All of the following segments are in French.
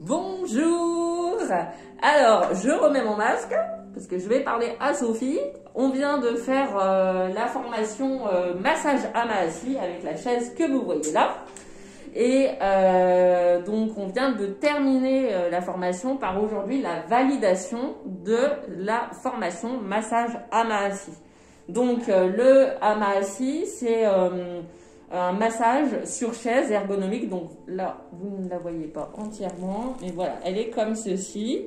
Bonjour. Alors, je remets mon masque parce que je vais parler à Sophie. On vient de faire la formation massage Amahasi avec la chaise que vous voyez là. Et donc, on vient de terminer la formation par aujourd'hui la validation de la formation massage Amahasi. Donc, le Amahasi, c'est un massage sur chaise ergonomique. Donc là, vous ne la voyez pas entièrement, mais voilà, elle est comme ceci.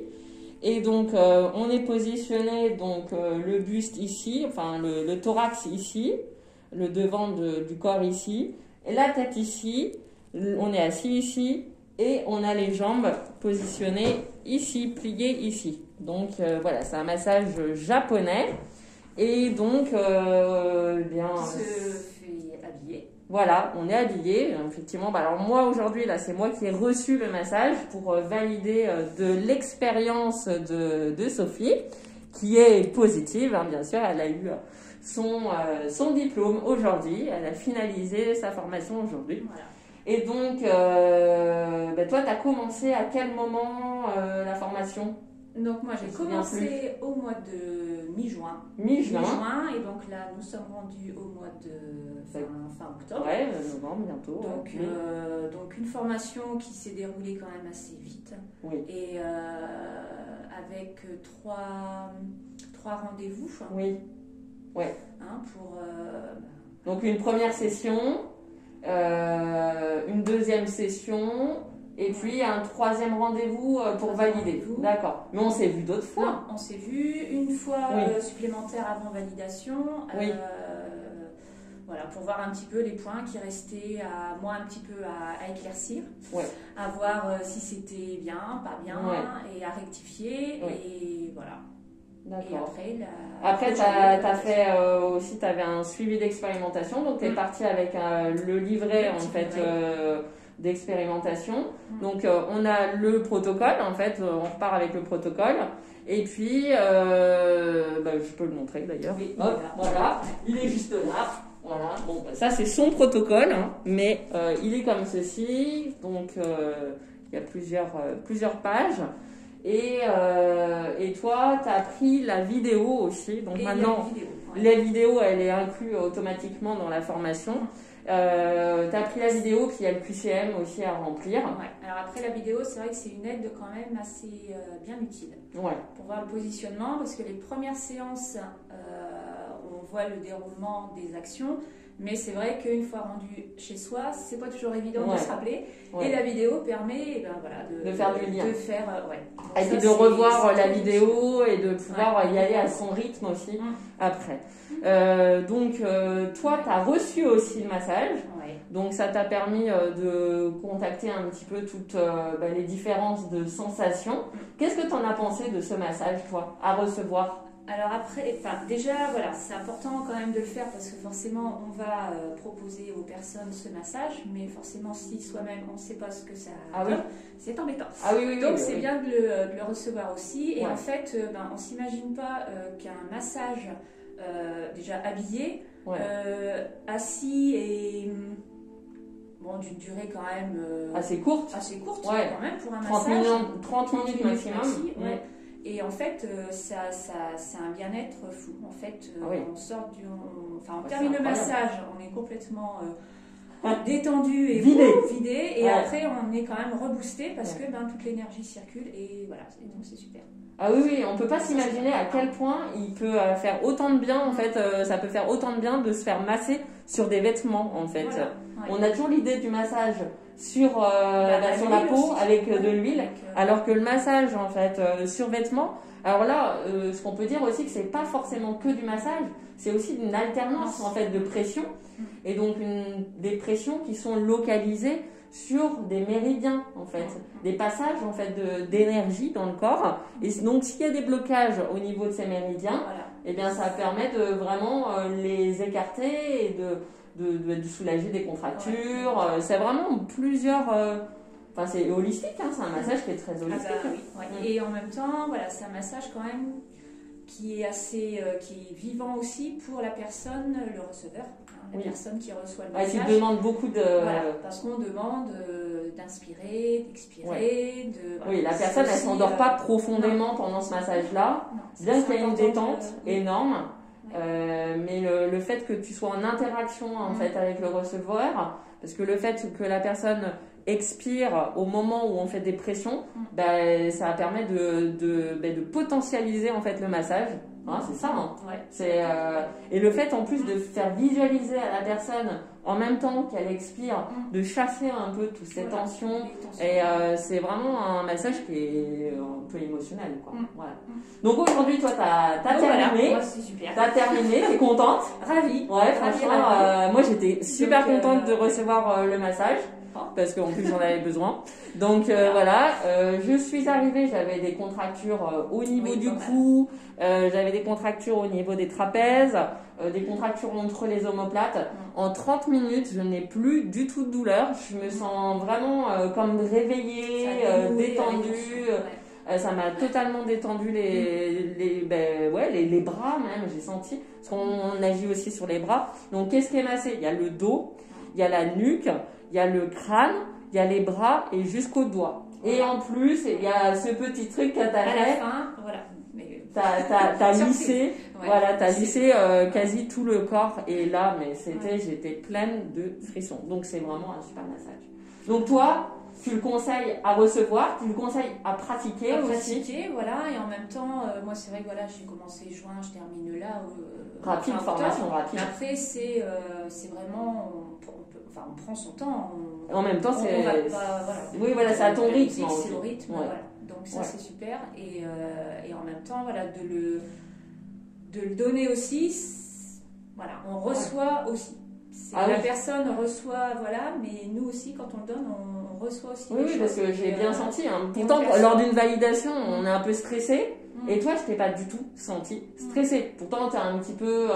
Et donc, on est positionné, donc le buste ici, enfin le thorax ici, le devant du corps ici, et la tête ici. On est assis ici et on a les jambes positionnées ici, pliées ici. Donc voilà, c'est un massage japonais. Et donc, bien. Se fait habiller. Voilà, on est habillé, effectivement. Alors moi aujourd'hui, là, c'est moi qui ai reçu le massage pour valider de l'expérience de Sophie, qui est positive, hein, bien sûr. Elle a eu son diplôme aujourd'hui, elle a finalisé sa formation aujourd'hui. Voilà. Et donc, toi, tu as commencé à quel moment la formation? Donc moi j'ai commencé au mois de mi-juin. Mi-juin. Et donc là nous sommes rendus au mois de fin octobre. Ouais, novembre bientôt. Donc une formation qui s'est déroulée quand même assez vite. Oui. Et avec trois rendez-vous. Oui. Ouais. Hein, pour. Donc une première session, une deuxième session. Et puis un troisième rendez-vous pour valider. D'accord. Mais on s'est vu d'autres fois. Non, on s'est vu une fois supplémentaire avant validation. Oui. Voilà, pour voir un petit peu les points qui restaient à moi un petit peu à éclaircir. Ouais. À voir si c'était bien, pas bien, et à rectifier. Oui. Et voilà. D'accord. Et après tu as fait aussi, tu avais un suivi d'expérimentation. Donc tu es parti avec le livret d'expérimentation. Donc on a le protocole, en fait, on repart avec le protocole. Et puis, je peux le montrer d'ailleurs. Oui, voilà, il est juste là. Voilà. Bon, ça c'est son protocole, hein, mais il est comme ceci. Donc il y a plusieurs pages. Et toi, tu as pris la vidéo aussi. Donc maintenant, la vidéo, elle est inclue automatiquement dans la formation. Tu as pris la vidéo, puis il y a le QCM aussi à remplir. Ouais. Alors après la vidéo, c'est vrai que c'est une aide quand même assez bien utile pour voir le positionnement, parce que les premières séances, on voit le déroulement des actions, mais c'est vrai qu'une fois rendu chez soi, c'est pas toujours évident de se rappeler. Et la vidéo permet de faire du lien. Et puis de revoir la vidéo et de pouvoir y aller à son rythme aussi après. Donc toi, tu as reçu aussi le massage. Donc ça t'a permis de contacter un petit peu toutes les différences de sensations. Qu'est-ce que tu en as pensé de ce massage, toi, à recevoir? Alors après, déjà, voilà, c'est important quand même de le faire parce que forcément, on va proposer aux personnes ce massage, mais forcément, si soi-même, on ne sait pas ce que ça donne, c'est embêtant. Donc, c'est bien de le recevoir aussi. Et en fait, on ne s'imagine pas qu'un massage déjà habillé, assis et... d'une durée quand même... assez courte quand même pour un massage. 30 minutes maximum. Et en fait, c'est un bien-être fou. En fait, on sort on termine le massage, on est complètement détendu et vidé. Et après, on est quand même reboosté parce que toute l'énergie circule et voilà, donc c'est super. Ah oui, on peut pas s'imaginer à quel point il peut faire autant de bien, en fait, ça peut faire autant de bien de se faire masser sur des vêtements, en fait. Voilà. On a toujours l'idée du massage sur la peau aussi, avec de l'huile, alors que le massage, en fait, sur vêtements, alors là, ce qu'on peut dire aussi, que c'est pas forcément que du massage, c'est aussi une alternance, en fait, de pression, et donc des pressions qui sont localisées sur des méridiens, en fait, des passages, en fait, d'énergie dans le corps. Et donc, s'il y a des blocages au niveau de ces méridiens, eh bien, ça permet de vraiment les écarter et de soulager des contractures. C'est vraiment plusieurs... c'est holistique, hein, c'est un massage qui est très holistique. Et en même temps, voilà, c'est un massage quand même qui est assez qui est vivant aussi pour la personne, le receveur, hein, la personne qui reçoit le message. Tu demandes beaucoup de... Voilà, parce qu'on demande d'inspirer, d'expirer, Oui, la personne, elle ne s'endort pas profondément pendant ce massage-là, bien qu'il y ait une détente énorme. Mais le fait que tu sois en interaction en fait avec le receveur, parce que le fait que la personne expire au moment où on fait des pressions, ça permet de potentialiser en fait le massage. Hein, c'est ça. Hein. Et le fait en plus de faire visualiser à la personne en même temps qu'elle expire, de chasser un peu toutes ces tensions. Et c'est vraiment un massage qui est un peu émotionnel. Quoi. Voilà. Donc aujourd'hui, toi, t'as terminé. Moi, c'est super. T'as terminé, t'es contente? Ravie. Ouais, franchement, moi j'étais super contente de recevoir le massage. Parce qu'en plus j'en avais besoin. Donc voilà, je suis arrivée, j'avais des contractures au niveau du cou, j'avais des contractures au niveau des trapèzes, des contractures entre les omoplates. En 30 minutes, je n'ai plus du tout de douleur. Je me sens vraiment comme réveillée, détendue. Ça m'a totalement détendu les bras même, j'ai senti. Parce qu'on agit aussi sur les bras. Donc qu'est-ce qui est massé? Il y a le dos, il y a la nuque, il y a le crâne, il y a les bras et jusqu'aux doigts. Et en plus, il y a ce petit truc que t'as fait. À la fin, voilà. T'as lissé, voilà, t'as lissé quasi tout le corps. Et là, j'étais pleine de frissons. Donc c'est vraiment un super massage. Donc toi, tu le conseilles à recevoir, tu le conseilles à pratiquer aussi. Voilà. Et en même temps, moi c'est vrai que voilà, j'ai commencé juin, je termine là. Rapide, formation rapide. Mais après, c'est vraiment, on prend son temps. En même temps, c'est... Oui, voilà, c'est à ton rythme. C'est au rythme, voilà. Donc ça, c'est super. Et en même temps, voilà, de le donner aussi, voilà, on reçoit aussi. La personne reçoit, voilà, mais nous aussi, quand on le donne, on reçoit aussi. Oui, parce que j'ai bien senti. Hein. Pourtant, lors d'une validation, on est un peu stressé. Et toi, je t'ai pas du tout senti stressé. Pourtant, t'es un petit peu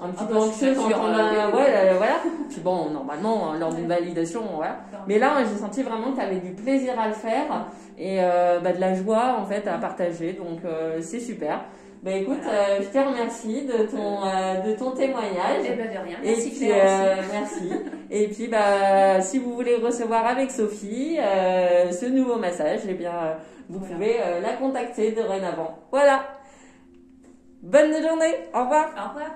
anxieuse. Voilà. Puis bon, normalement, lors d'une validation, voilà. Mais là, j'ai senti vraiment que tu avais du plaisir à le faire et de la joie en fait à partager. Donc, c'est super. Bah écoute, je te remercie de ton témoignage. Eh ben de rien. Merci. Et puis, merci. Et puis si vous voulez recevoir avec Sophie ce nouveau massage, eh bien vous pouvez la contacter dorénavant. Voilà. Bonne journée. Au revoir. Au revoir.